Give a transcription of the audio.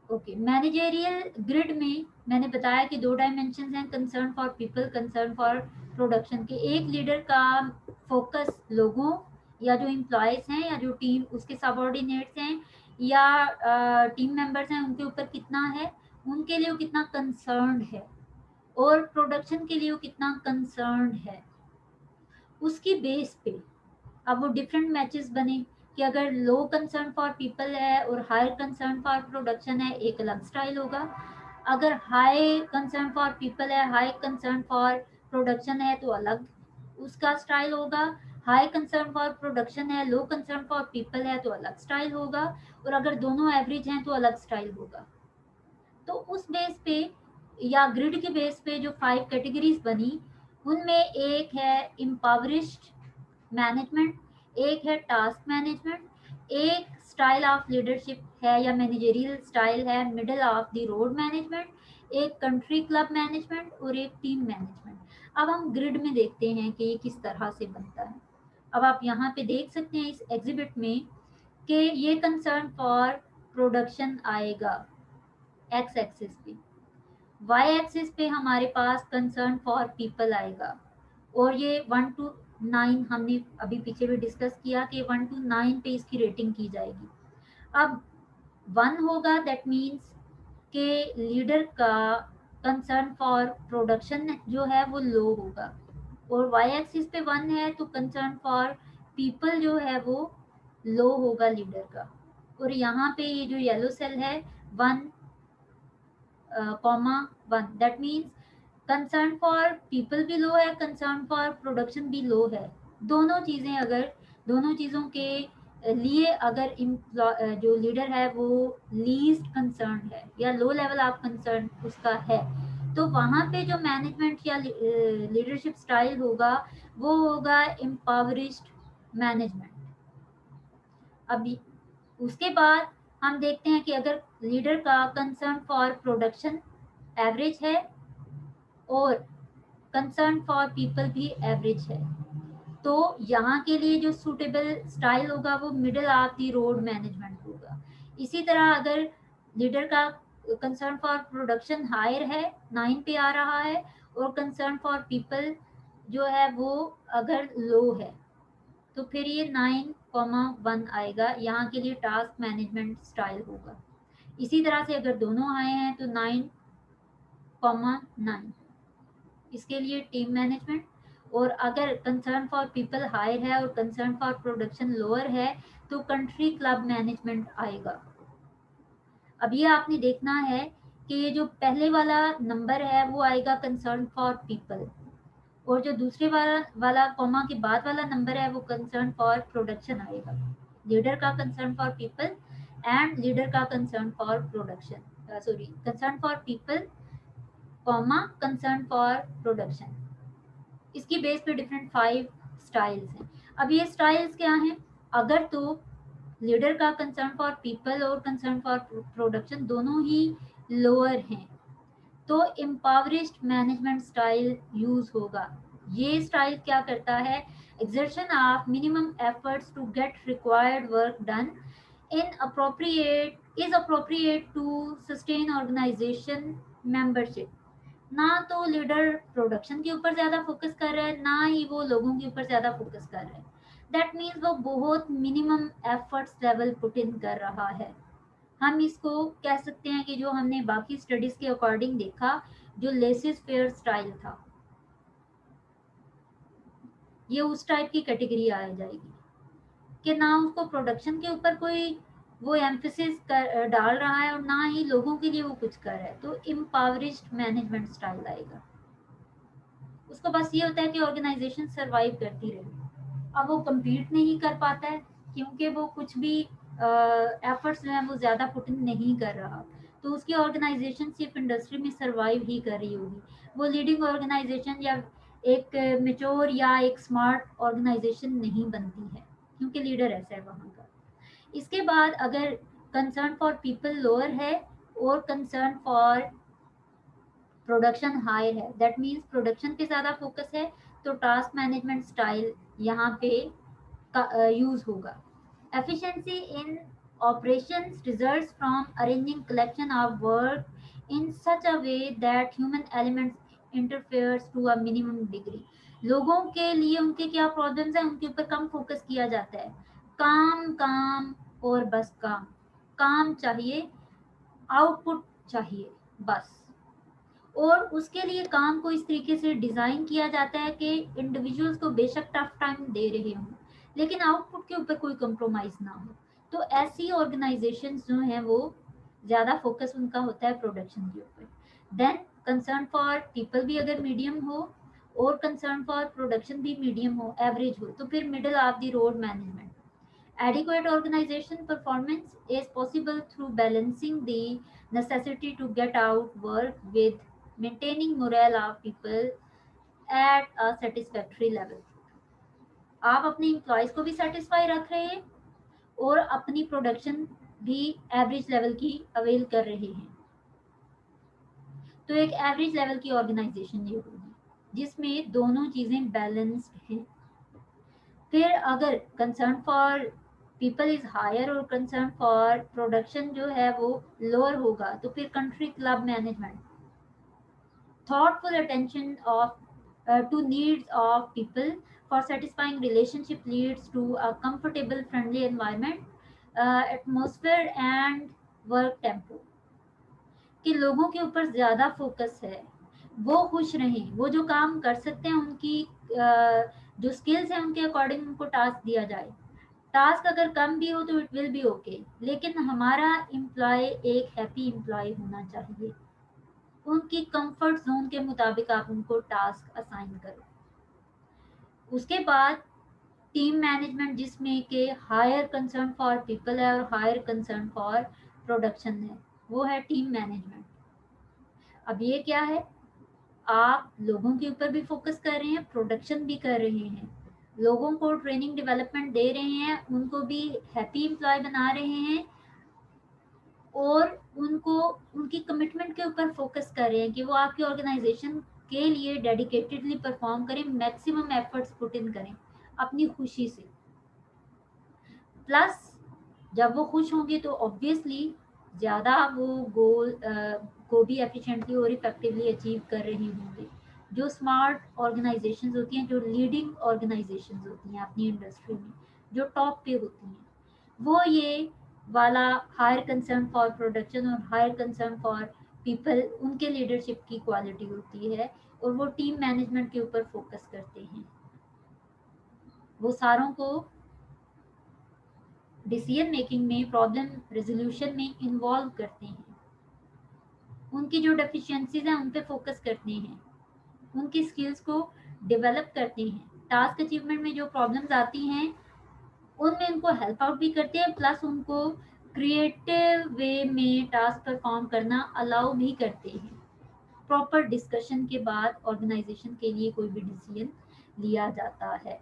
Okay, managerial grid में मैंने बताया कि दो डायमेंशन हैं, concern for people, concern for production के। एक लीडर का फोकस लोगों या जो एम्प्लॉयज हैं या जो टीम उसके सबऑर्डिनेट्स हैं या टीम मेंबर्स हैं उनके ऊपर कितना है, उनके लिए वो कितना कंसर्न है, और प्रोडक्शन के लिए वो कितना कंसर्न है, उसकी बेस पे अब वो डिफरेंट मैचेस बने कि अगर लो कंसर्न फॉर पीपल है और हाई कंसर्न फॉर प्रोडक्शन है, एक अलग स्टाइल होगा। अगर हाई कंसर्न फॉर पीपल है, हाई कंसर्न फॉर प्रोडक्शन है, तो अलग उसका स्टाइल होगा। हाई कंसर्न फॉर प्रोडक्शन है, लो कंसर्न फॉर पीपल है, तो अलग स्टाइल होगा। और अगर दोनों एवरेज हैं तो अलग स्टाइल होगा। तो उस बेस पे या ग्रिड के बेस पे जो 5 कैटेगरीज बनी, उनमें एक है इम्पावरिस्ट मैनेजमेंट, एक है टास्क मैनेजमेंट, एक स्टाइल ऑफ लीडरशिप है या मैनेजरियल स्टाइल है middle of the road management, एक कंट्री क्लब मैनेजमेंट और एक टीम मैनेजमेंट। अब हम ग्रिड में देखते हैं कि ये किस तरह से बनता है। अब आप यहाँ पे देख सकते हैं इस एग्जिबिट में कि ये कंसर्न फॉर प्रोडक्शन आएगा एक्स एक्सिस पे, वाई एक्सिस पे हमारे पास कंसर्न फॉर पीपल आएगा। और ये 1 to 9 हमने अभी पीछे भी डिस्कस किया कि 1 to 9 पे इसकी रेटिंग की जाएगी। अब 1 होगा दैट मीन्स के लीडर का कंसर्न फॉर प्रोडक्शन जो है वो लो होगा, और वाई एक्सिस पे 1 है तो कंसर्न फॉर पीपल जो है वो लो होगा लीडर का। और यहाँ पे ये जो येलो सेल है 1, 1 that means concern for people भी लो है, कंसर्न फॉर प्रोडक्शन भी लो है। दोनों चीज़ें अगर दोनों चीज़ों के लिए अगर जो लीडर है वो लीस्ट कंसर्न है या लो लेवल ऑफ कंसर्न उसका है, तो वहाँ पे जो मैनेजमेंट या लीडरशिप स्टाइल होगा वो होगा एम्पावरिस्ट मैनेजमेंट। अभी उसके बाद हम देखते हैं कि अगर लीडर का कंसर्न फॉर प्रोडक्शन एवरेज है और कंसर्न फॉर पीपल भी एवरेज है, तो यहाँ के लिए जो सूटेबल स्टाइल होगा वो middle of the road management होगा। इसी तरह अगर लीडर का कंसर्न फॉर प्रोडक्शन हायर है, 9 पे आ रहा है, और कंसर्न फॉर पीपल जो है वो अगर लो है, तो फिर ये 9, 1 आएगा, यहाँ के लिए टास्क मैनेजमेंट स्टाइल होगा। इसी तरह से अगर दोनों आए हैं तो 9, 9 इसके लिए टीम मैनेजमेंट। और अगर कंसर्न फॉर पीपल हायर है और कंसर्न फॉर प्रोडक्शन लोअर है तो कंट्री क्लब मैनेजमेंट आएगा। अब ये आपने देखना है कि ये जो पहले वाला नंबर है वो आएगा कंसर्न फॉर पीपल, और जो दूसरे वाला कॉमा के बाद वाला नंबर है वो कंसर्न फॉर प्रोडक्शन आएगा। लीडर का concern for people and leader का concern for production, sorry, concern for people comma concern for production. इसकी बेस पे डिफरेंट 5 स्टाइल्स हैं। अब ये स्टाइल्स क्या हैं? अगर तो लीडर का कंसर्न फॉर पीपल और कंसर्न फॉर प्रोडक्शन दोनों ही लोअर हैं, तो एम्पावरिस्ट मैनेजमेंट स्टाइल यूज होगा। ये स्टाइल क्या करता है? exertion of minimum efforts to get required work done in appropriate is appropriate to sustain organization membership। ना तो लीडर प्रोडक्शन के ऊपर ज्यादा फोकस कर रहा है, ना ही वो लोगों के ऊपर ज्यादा फोकस कर रहा है। दैट मीन्स वो बहुत minimum efforts level put in कर रहा है। हम इसको कह सकते हैं कि जो हमने बाकी स्टडीज के अकॉर्डिंग देखा, जो लेसिस फेयर स्टाइल था, ये उस टाइप की कैटेगरी आ जाएगी कि ना उसको प्रोडक्शन के ऊपर कोई वो एम्फेसिस डाल रहा है और ना ही लोगों के लिए वो कुछ कर रहा है, तो इम्पावरिस्ट मैनेजमेंट स्टाइल आएगा। उसको बस ये होता है कि ऑर्गेनाइजेशन सरवाइव करती रहे। अब वो compete नहीं कर पाता है क्योंकि वो कुछ भी एफर्ट्स जो है वो ज़्यादा पुट इन नहीं कर रहा, तो उसकी ऑर्गेनाइजेशन सिर्फ इंडस्ट्री में सरवाइव ही कर रही होगी। वो लीडिंग ऑर्गेनाइजेशन या एक मेच्योर या एक स्मार्ट ऑर्गेनाइजेशन नहीं बनती है क्योंकि लीडर ऐसा है वहाँ का। इसके बाद अगर कंसर्न फॉर पीपल लोअर है और कंसर्न फॉर प्रोडक्शन हाई है, दैट मीन्स प्रोडक्शन पे ज़्यादा फोकस है, तो टास्क मैनेजमेंट स्टाइल यहाँ पे यूज होगा। Efficiency in Operations results from arranging collection of work in such a way that human elements interferes to a minimum degree. लोगों के लिए उनके क्या प्रॉब्लम्स हैं उनके ऊपर कम फोकस किया जाता है. काम काम और बस काम चाहिए, आउटपुट चाहिए बस. और उसके लिए काम को इस तरीके से डिज़ाइन किया जाता है कि इंडिविजुअल्स को बेशक टफ टाइम दे रहे हों लेकिन आउटपुट के ऊपर कोई कंप्रोमाइज़ ना हो. तो ऐसी ऑर्गेनाइजेशंस जो हैं वो ज़्यादा फोकस उनका होता है प्रोडक्शन के ऊपर. देन कंसर्न फॉर पीपल भी अगर मीडियम हो और कंसर्न फॉर प्रोडक्शन भी मीडियम हो, एवरेज हो, तो फिर middle of the road management. Adequate organization performance is possible through balancing the necessity to get out work with maintaining morale of people at a satisfactory level. आप अपने employees को भी satisfy रख रहे हैं और अपनी प्रोडक्शन भी एवरेज लेवल की अवेल कर रहे हैं. तो एक एवरेज लेवल की ऑर्गेनाइजेशन ये होगी जिसमें दोनों चीज़ें बैलेंस्ड हैं. फिर अगर concern for people is higher और कंसर्न फॉर प्रोडक्शन जो है वो लोअर होगा तो फिर country club management, thoughtful attention of to needs of people for satisfying relationship leads to a comfortable friendly environment, atmosphere and work tempo. कि लोगों के ऊपर ज़्यादा फोकस है, वो खुश रहें, वो जो काम कर सकते हैं उनकी जो स्किल्स हैं उनके अकॉर्डिंग उनको टास्क दिया जाए. टास्क अगर कम भी हो तो इट विल बी ओके, लेकिन हमारा एम्प्लॉय एक हैप्पी एम्प्लॉय होना चाहिए. उनकी कंफर्ट जोन के मुताबिक आप उनको टास्क असाइन करो. उसके बाद टीम मैनेजमेंट जिसमें के हायर कंसर्न फॉर पीपल है और हायर कंसर्न फॉर प्रोडक्शन है, वो है टीम मैनेजमेंट. अब ये क्या है, आप लोगों के ऊपर भी फोकस कर रहे हैं, प्रोडक्शन भी कर रहे हैं, लोगों को ट्रेनिंग डेवलपमेंट दे रहे हैं, उनको भी हैप्पी एम्प्लॉय बना रहे हैं और उनको उनकी कमिटमेंट के ऊपर फोकस कर रहे हैं कि वो आपकी ऑर्गेनाइजेशन के लिए डेडिकेटेडली परफॉर्म करें, मैक्सिमम एफर्ट्स पुट इन करें अपनी खुशी से. प्लस जब वो खुश होंगे तो ऑब्वियसली ज़्यादा वो गोल को भी एफिशिएंटली और इफेक्टिवली अचीव कर रहे होंगे. जो स्मार्ट ऑर्गेनाइजेशंस होती हैं, जो लीडिंग ऑर्गेनाइजेशंस होती हैं अपनी इंडस्ट्री में, जो टॉप पे होती हैं, वो ये वाला हायर कंसर्न फॉर प्रोडक्शन और हायर कंसर्न फॉर पीपल उनके लीडरशिप की क्वालिटी होती है और वो टीम मैनेजमेंट के ऊपर फोकस करते हैं. वो सारों को डिसीजन मेकिंग में, प्रॉब्लम रेजोल्यूशन में इन्वॉल्व करते हैं, उनकी जो डेफिशिएंसीज हैं उन पे फोकस करते हैं, उनकी स्किल्स को डेवलप करते हैं, टास्क अचीवमेंट में जो प्रॉब्लम्स आती हैं उनमें उनको हेल्प आउट भी करते हैं, प्लस उनको क्रिएटिव वे में टास्क परफॉर्म करना अलाउ भी करते हैं. प्रॉपर डिस्कशन के बाद ऑर्गेनाइजेशन के लिए कोई भी डिसीजन लिया जाता है.